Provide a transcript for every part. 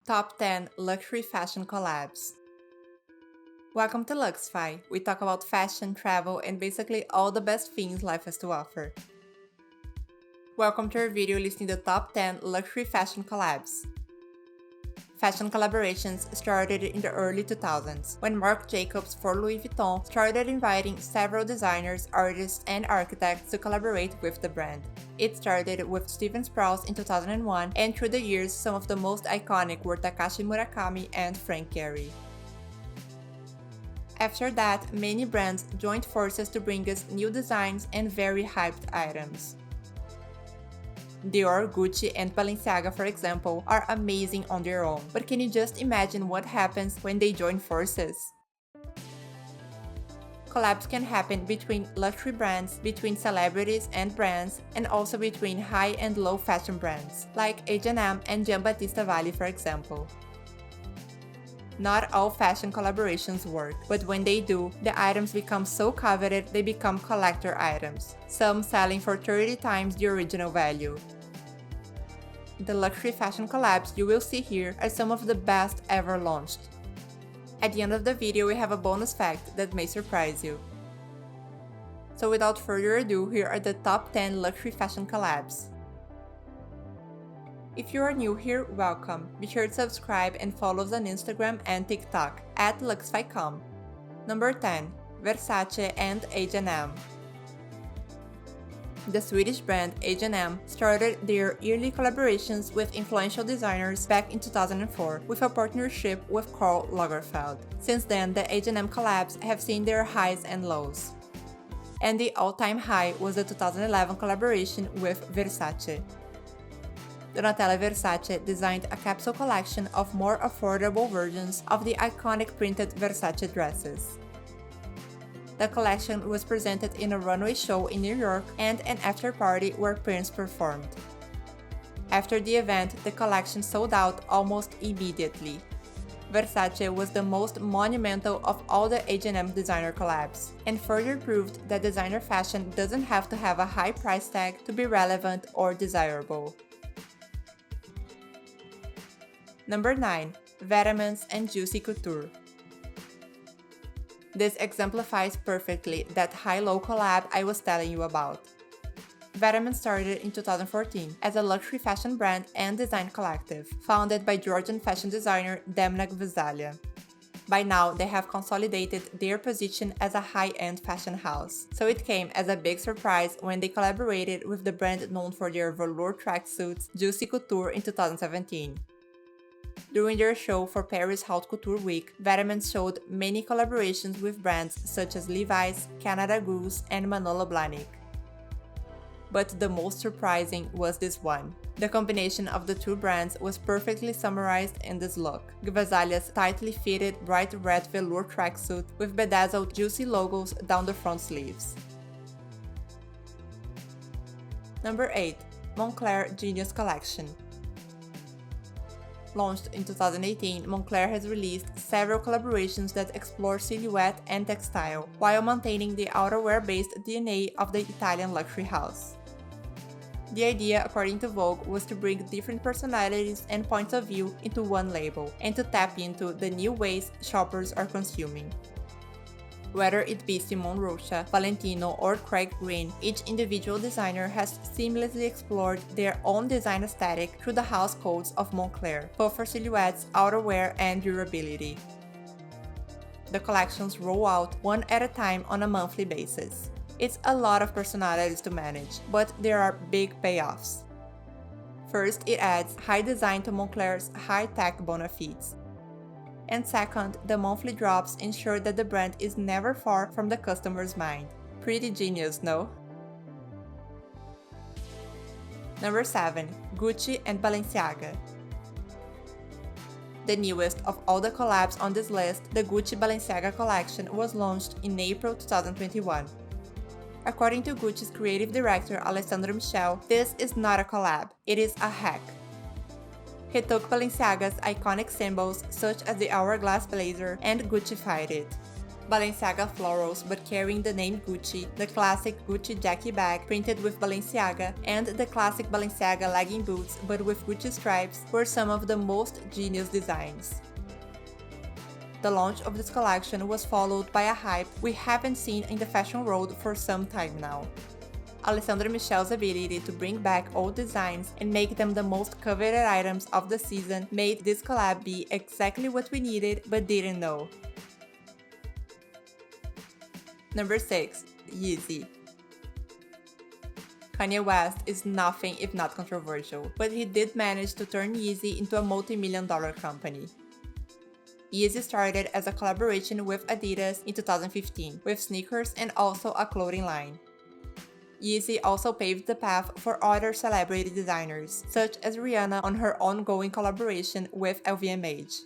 Top 10 Luxury Fashion Collabs. Welcome to Luxfy. We talk about fashion, travel, and basically all the best things life has to offer. Welcome to our video listing the top 10 luxury fashion collabs. Fashion collaborations started in the early 2000s, when Marc Jacobs for Louis Vuitton started inviting several designers, artists, and architects to collaborate with the brand. It started with Stephen Sprouse in 2001, and through the years, some of the most iconic were Takashi, Murakami, and Frank Gehry. After that, many brands joined forces to bring us new designs and very hyped items. Dior, Gucci, and Balenciaga, for example, are amazing on their own, but can you just imagine what happens when they join forces? Collabs can happen between luxury brands, between celebrities and brands, and also between high and low fashion brands, like H&M and Giambattista Valli, for example. Not all fashion collaborations work, but when they do, the items become so coveted they become collector items, some selling for 30 times the original value. The luxury fashion collabs you will see here are some of the best ever launched. At the end of the video, we have a bonus fact that may surprise you. So without further ado, here are the top 10 luxury fashion collabs. If you are new here, welcome. Be sure to subscribe and follow us on Instagram and TikTok at LuxFyCom. Number 10. Versace and H&M. The Swedish brand H&M started their yearly collaborations with influential designers back in 2004 with a partnership with Karl Lagerfeld. Since then, the H&M collabs have seen their highs and lows. And the all-time high was the 2011 collaboration with Versace. Donatella Versace designed a capsule collection of more affordable versions of the iconic printed Versace dresses. The collection was presented in a runway show in New York and an after-party where Prince performed. After the event, the collection sold out almost immediately. Versace was the most monumental of all the H&M designer collabs, and further proved that designer fashion doesn't have to have a high price tag to be relevant or desirable. Number 9. Vetements and Juicy Couture. This exemplifies perfectly that high-low collab I was telling you about. Vetements started in 2014 as a luxury fashion brand and design collective, founded by Georgian fashion designer Demna Gvasalia. By now, they have consolidated their position as a high-end fashion house, so it came as a big surprise when they collaborated with the brand known for their velour tracksuits, Juicy Couture, in 2017. During their show for Paris Haute Couture Week, Vetements showed many collaborations with brands such as Levi's, Canada Goose, and Manolo Blahnik. But the most surprising was this one. The combination of the two brands was perfectly summarized in this look: Gvasalia's tightly fitted bright red velour tracksuit with bedazzled juicy logos down the front sleeves. Number 8. Moncler Genius Collection. Launched in 2018, Moncler has released several collaborations that explore silhouette and textile, while maintaining the outerwear-based DNA of the Italian luxury house. The idea, according to Vogue, was to bring different personalities and points of view into one label, and to tap into the new ways shoppers are consuming. Whether it be Simone Rocha, Valentino, or Craig Green, each individual designer has seamlessly explored their own design aesthetic through the house codes of Moncler, both for silhouettes, outerwear, and durability. The collections roll out one at a time on a monthly basis. It's a lot of personalities to manage, but there are big payoffs. First, it adds high design to Moncler's high-tech bona fides. And second, the monthly drops ensure that the brand is never far from the customer's mind. Pretty genius, no? Number 7. Gucci and Balenciaga. The newest of all the collabs on this list, the Gucci Balenciaga collection was launched in April 2021. According to Gucci's creative director Alessandro Michel, this is not a collab, it is a hack. He took Balenciaga's iconic symbols such as the hourglass blazer and Guccified it. Balenciaga florals but carrying the name Gucci, the classic Gucci Jackie bag printed with Balenciaga, and the classic Balenciaga legging boots but with Gucci stripes were some of the most genius designs. The launch of this collection was followed by a hype we haven't seen in the fashion world for some time now. Alessandro Michel's ability to bring back old designs and make them the most coveted items of the season made this collab be exactly what we needed but didn't know. Number 6. Yeezy. Kanye West is nothing if not controversial, but he did manage to turn Yeezy into a multi-million-dollar company. Yeezy started as a collaboration with Adidas in 2015, with sneakers and also a clothing line. Yeezy also paved the path for other celebrity designers, such as Rihanna on her ongoing collaboration with LVMH.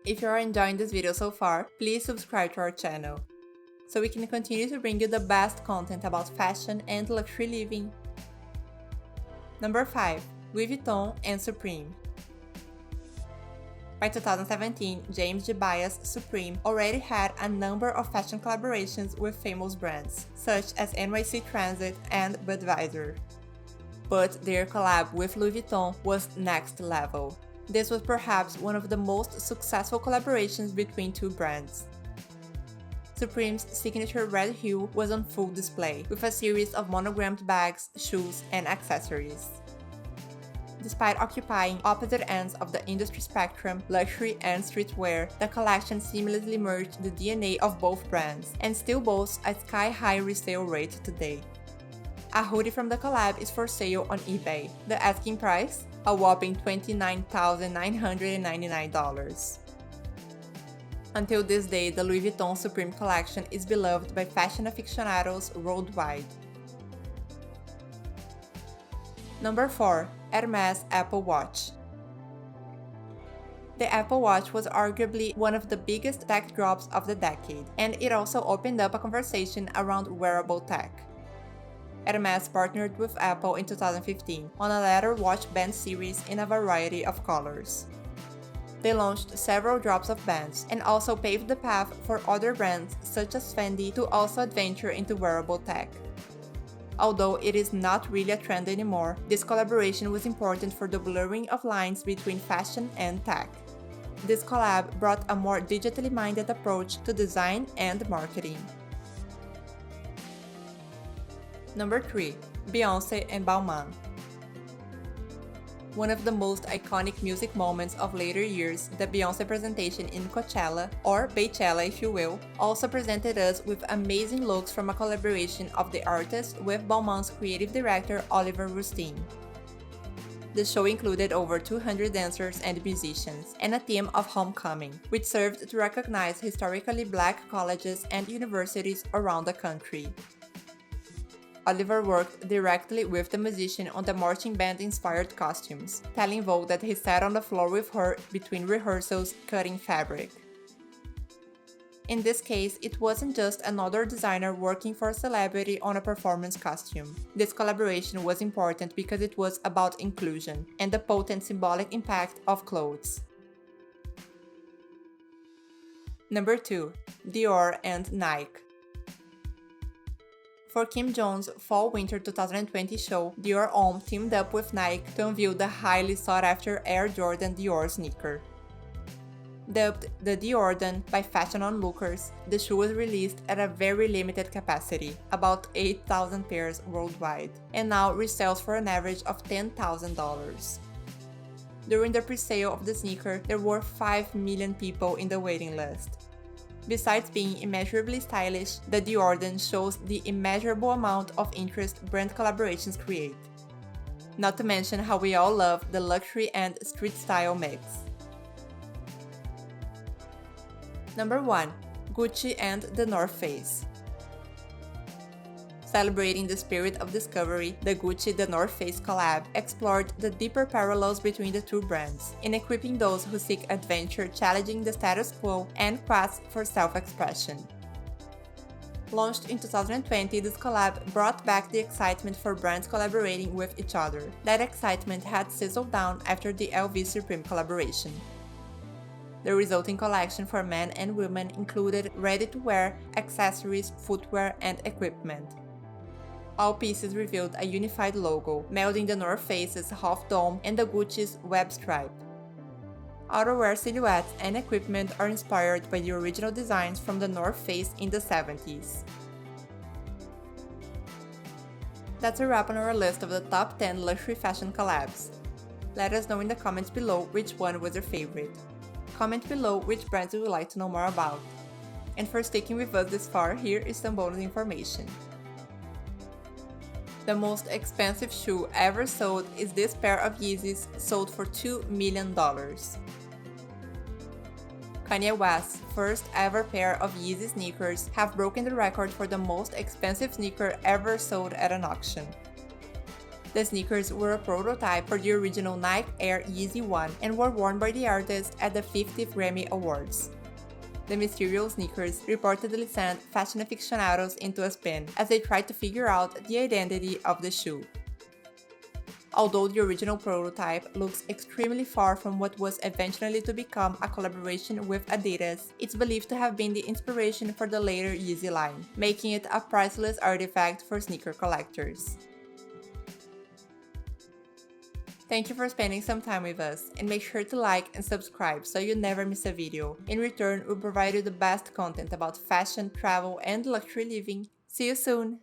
If you are enjoying this video so far, please subscribe to our channel, so we can continue to bring you the best content about fashion and luxury living. Number 5. Louis Vuitton and Supreme. By 2017, James Jebbaia's Supreme already had a number of fashion collaborations with famous brands, such as NYC Transit and Budweiser. But their collab with Louis Vuitton was next level. This was perhaps one of the most successful collaborations between two brands. Supreme's signature red hue was on full display, with a series of monogrammed bags, shoes, and accessories. Despite occupying opposite ends of the industry spectrum, luxury and streetwear, the collection seamlessly merged the DNA of both brands and still boasts a sky-high resale rate today. A hoodie from the collab is for sale on eBay. The asking price? A whopping $29,999. Until this day, the Louis Vuitton Supreme collection is beloved by fashion aficionados worldwide. Number 4. Hermès Apple Watch. The Apple Watch was arguably one of the biggest tech drops of the decade, and it also opened up a conversation around wearable tech. Hermès partnered with Apple in 2015 on a leather watch band series in a variety of colors. They launched several drops of bands and also paved the path for other brands such as Fendi to also adventure into wearable tech. Although it is not really a trend anymore, this collaboration was important for the blurring of lines between fashion and tech. This collab brought a more digitally minded approach to design and marketing. Number 3. Beyoncé and Balmain. One of the most iconic music moments of later years, the Beyoncé presentation in Coachella, or Beychella if you will, also presented us with amazing looks from a collaboration of the artist with Balmain's creative director Oliver Rousteing. The show included over 200 dancers and musicians, and a theme of homecoming, which served to recognize historically black colleges and universities around the country. Oliver worked directly with the musician on the marching band-inspired costumes, telling Vogue that he sat on the floor with her between rehearsals cutting fabric. In this case, it wasn't just another designer working for a celebrity on a performance costume. This collaboration was important because it was about inclusion and the potent symbolic impact of clothes. Number 2. Dior and Nike. For Kim Jones' Fall-Winter 2020 show, Dior Homme teamed up with Nike to unveil the highly sought-after Air Jordan Dior sneaker. Dubbed the Diordan by fashion onlookers, the shoe was released at a very limited capacity, about 8,000 pairs worldwide, and now resells for an average of $10,000. During the pre-sale of the sneaker, there were 5 million people in the waiting list. Besides being immeasurably stylish, the Diordan shows the immeasurable amount of interest brand collaborations create. Not to mention how we all love the luxury and street style mix. Number 1. Gucci and the North Face. Celebrating the spirit of discovery, the Gucci-The North Face collab explored the deeper parallels between the two brands, in equipping those who seek adventure challenging the status quo and quest for self-expression. Launched in 2020, this collab brought back the excitement for brands collaborating with each other. That excitement had sizzled down after the LV Supreme collaboration. The resulting collection for men and women included ready-to-wear, accessories, footwear, and equipment. All pieces revealed a unified logo, melding the North Face's half dome and the Gucci's web stripe. Outerwear silhouettes and equipment are inspired by the original designs from the North Face in the 70s. That's a wrap on our list of the top 10 luxury fashion collabs. Let us know in the comments below which one was your favorite. Comment below which brands you would like to know more about. And for sticking with us this far, here is some bonus information. The most expensive shoe ever sold is this pair of Yeezys, sold for $2 million. Kanye West's first ever pair of Yeezy sneakers have broken the record for the most expensive sneaker ever sold at an auction. The sneakers were a prototype for the original Nike Air Yeezy 1 and were worn by the artist at the 50th Grammy Awards. The mysterious sneakers reportedly sent fashion aficionados into a spin as they tried to figure out the identity of the shoe. Although the original prototype looks extremely far from what was eventually to become a collaboration with Adidas, it's believed to have been the inspiration for the later Yeezy line, making it a priceless artifact for sneaker collectors. Thank you for spending some time with us, and make sure to like and subscribe so you never miss a video. In return, we'll provide you the best content about fashion, travel, and luxury living. See you soon!